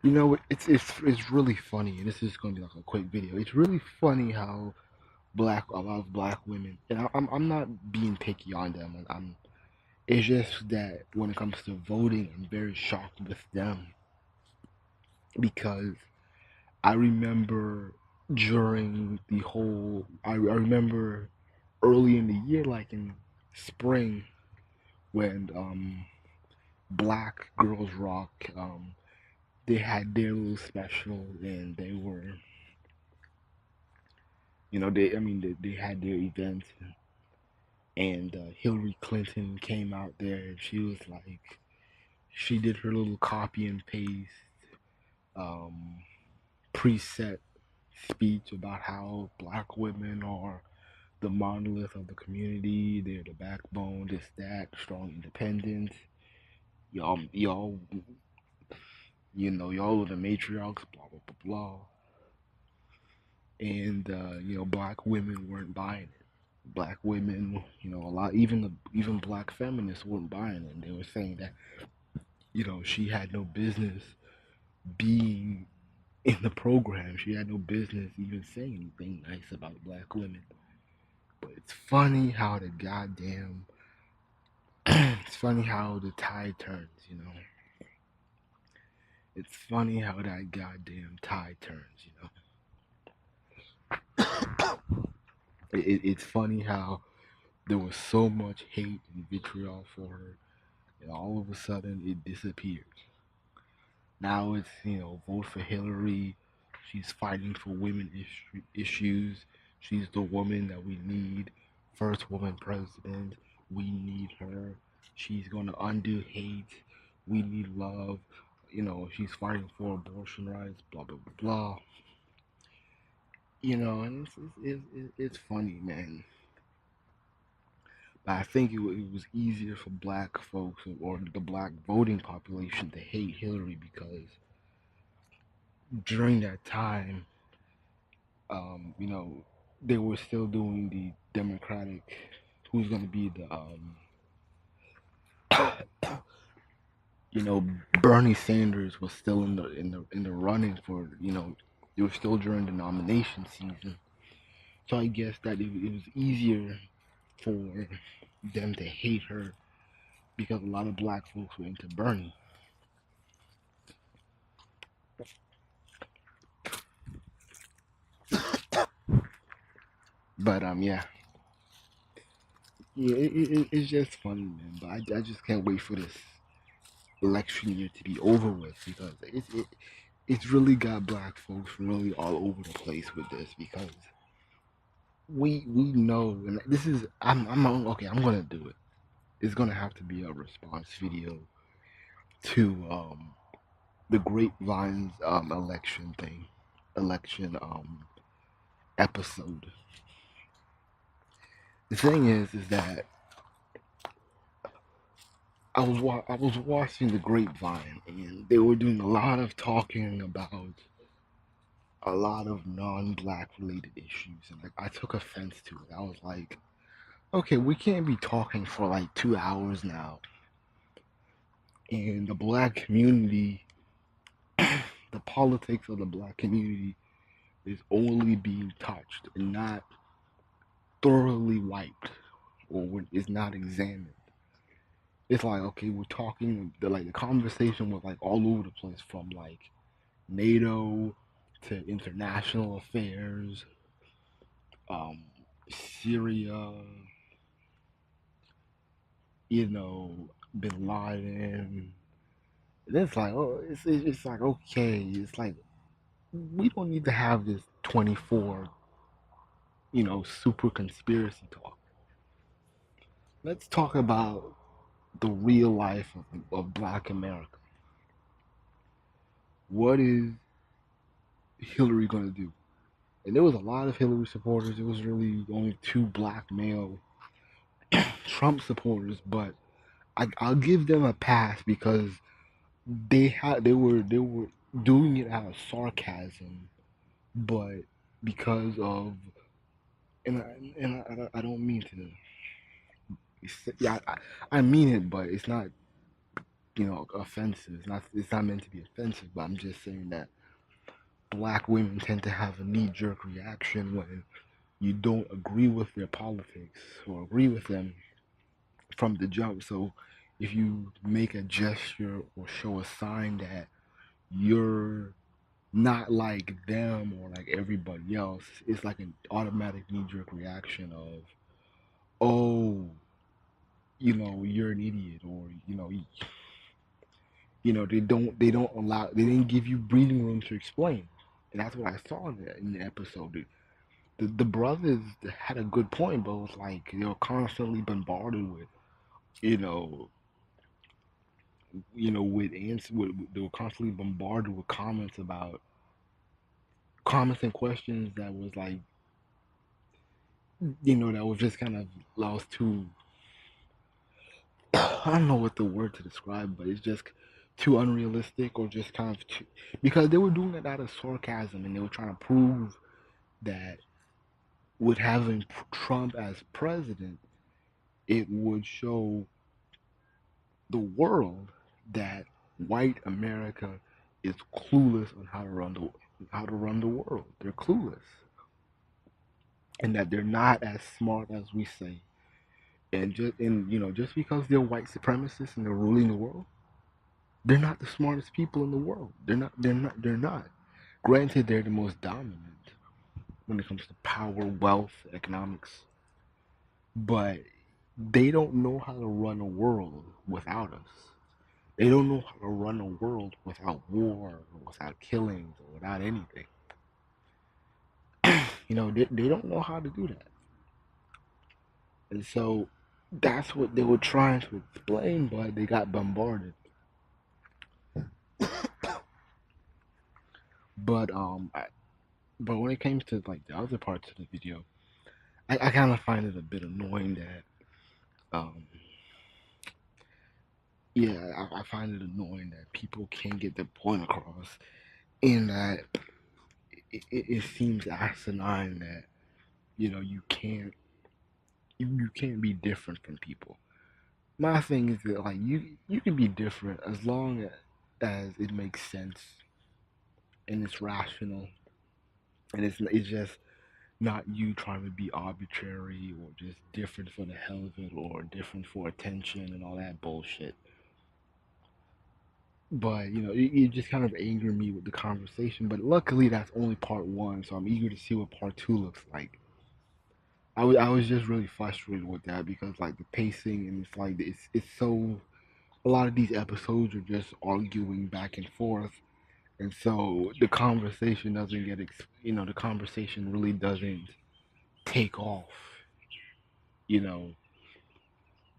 You know, it's really funny. This is going to be like a quick video. It's really funny how a lot of black women, and I'm not being picky on them. It's just that when it comes to voting, I'm very shocked with them because I remember during the whole, I remember early in the year, like in spring, when Black Girls Rock, they had their little special, and they were, they had their events, and Hillary Clinton came out there, and she was like, she did her little copy and paste um, preset speech about how black women are the monolith of the community. They're the backbone, this, that, strong independence. Y'all, y'all are the matriarchs, blah, blah, blah, blah. And, black women weren't buying it. Black women, a lot, even black feminists weren't buying it. And they were saying that, she had no business being in the program. She had no business even saying anything nice about black women. But it's funny how the goddamn it's funny how the tide turns. It's funny how that goddamn tide turns. It's funny how there was so much hate and vitriol for her, and all of a sudden it disappeared. Now it's, vote for Hillary. She's fighting for women issues. She's the woman that we need. First woman president. We need her. She's going to undo hate. We need love. She's fighting for abortion rights, blah, blah, blah, blah. And it's funny, man. But I think it was easier for black folks or the black voting population to hate Hillary because during that time, they were still doing the Democratic, who's going to be the, you know, Bernie Sanders was still in the running for, it was still during the nomination season. So I guess that it was easier for them to hate her because a lot of black folks were into Bernie. But yeah, yeah, it's just funny, man. But I just can't wait for this election year to be over with because it's really got black folks really all over the place with this because we know, and this is I'm okay. I'm gonna do it. It's gonna have to be a response video to the grapevines election thing, election episode. The thing is that I was watching the grapevine and they were doing a lot of talking about a lot of non-black related issues, and I took offense to it. I was like, okay, we can't be talking for like 2 hours now, and the black community, the politics of the black community is only being touched and not thoroughly wiped or is not examined. It's like, okay, we're talking the conversation was like all over the place, from like NATO to international affairs, um, Syria, Bin Laden. And it's like, oh, it's like, okay, it's like we don't need to have this 24, super conspiracy talk. Let's talk about the real life of Black America. What is Hillary gonna do? And there was a lot of Hillary supporters. There was really only two black male Trump supporters, but I'll give them a pass because they were doing it out of sarcasm, but because of, and I don't mean to, yeah, I mean it, but it's not offensive. It's not meant to be offensive, but I'm just saying that black women tend to have a knee-jerk reaction when you don't agree with their politics or agree with them from the jump. So if you make a gesture or show a sign that you're not like them or like everybody else, it's like an automatic knee-jerk reaction of, oh, you're an idiot, or they didn't give you breathing room to explain. And that's what I saw in the episode. The brothers had a good point, but it was like they were constantly bombarded with, you know, with answers. They were constantly bombarded with comments and questions that was like, that was just kind of lost too. I don't know what the word to describe, but it's just too unrealistic, or just kind of too, because they were doing it out of sarcasm, and they were trying to prove that with having Trump as president, it would show the world that white America is clueless on how to run the world. They're clueless, and that they're not as smart as we say. And just because they're white supremacists and they're ruling the world, they're not the smartest people in the world. They're not. They're not. They're not. Granted, they're the most dominant when it comes to power, wealth, economics, but they don't know how to run a world without us. They don't know how to run a world without war, or without killings, or without anything. They don't know how to do that. And so that's what they were trying to explain, but they got bombarded. But but when it comes to like the other parts of the video, I kind of find it a bit annoying that um yeah, I find it annoying that people can't get their point across, in that it seems asinine that you can't be different from people. My thing is that, like, you can be different as long as it makes sense and it's rational, and it's just not you trying to be arbitrary, or just different for the hell of it, or different for attention and all that bullshit. But it just kind of angered me with the conversation. But luckily, that's only part one, so I'm eager to see what part two looks like. I was just really frustrated with that, because like the pacing, and it's like it's so, a lot of these episodes are just arguing back and forth, and so the conversation doesn't the conversation really doesn't take off, you know.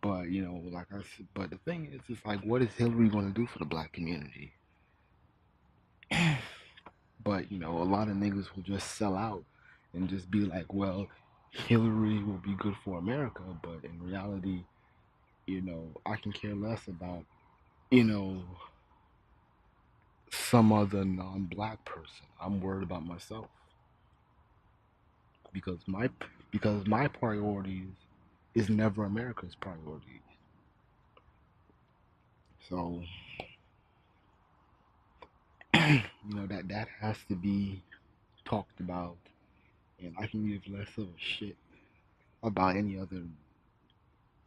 But like I said, but the thing is, it's like, what is Hillary going to do for the black community? But a lot of niggas will just sell out and just be like, well, Hillary will be good for America, but in reality, I can care less about, you know, some other non-black person. I'm worried about myself, because my priorities is never America's priorities. So that has to be talked about, and I can give less of a shit about any other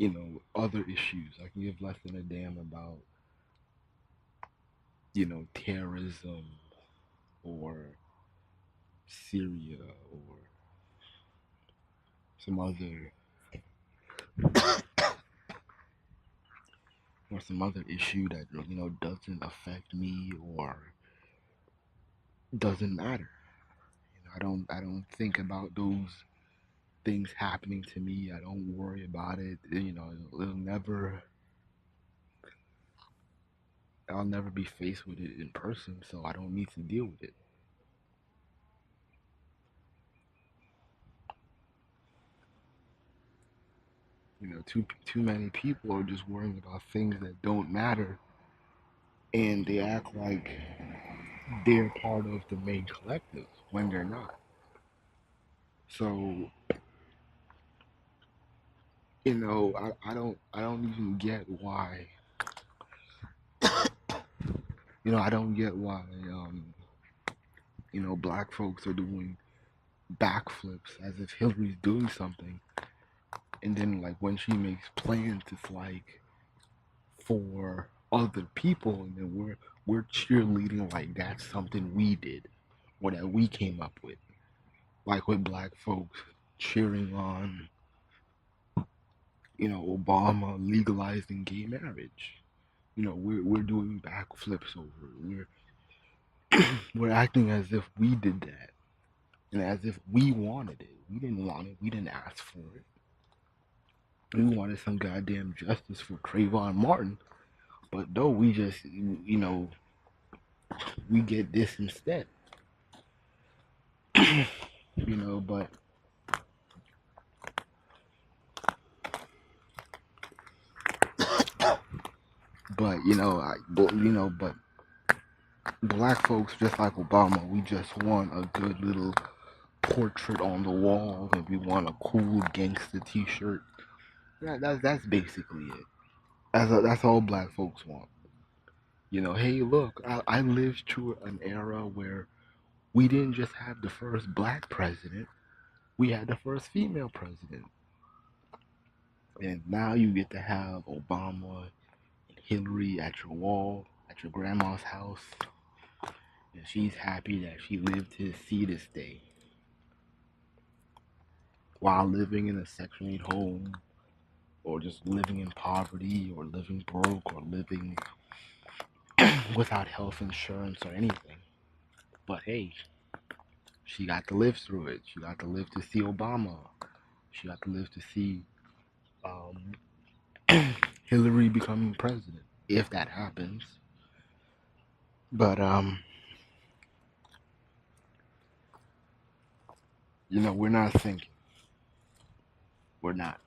issues. I can give less than a damn about terrorism, or Syria, or some other issue that doesn't affect me, or doesn't matter. I don't think about those things happening to me. I don't worry about it. I'll never be faced with it in person, so I don't need to deal with it. Too many people are just worrying about things that don't matter, and they act like they're part of the main collective when they're not. So I don't even get why I don't get why black folks are doing backflips as if Hillary's doing something, and then like when she makes plans, it's like for other people, and then we're cheerleading like that's something we did or that we came up with, like with black folks cheering on Obama legalizing gay marriage. We're doing backflips over it. We're acting as if we did that and as if we wanted it. We didn't want it. We didn't ask for it. We wanted some goddamn justice for Trayvon Martin, but no, we just we get this instead. you know, but but black folks, just like Obama, we just want a good little portrait on the wall, and we want a cool gangster T-shirt. That's basically it. That's all black folks want. Hey, look, I lived through an era where we didn't just have the first black president, we had the first female president. And now you get to have Obama and Hillary at your wall, at your grandma's house, and she's happy that she lived to see this day while living in a Section 8 home, or just living in poverty, or living broke, or living without health insurance or anything. But hey, she got to live through it. She got to live to see Obama. She got to live to see um, Hillary becoming president, if that happens. But we're not thinking. We're not.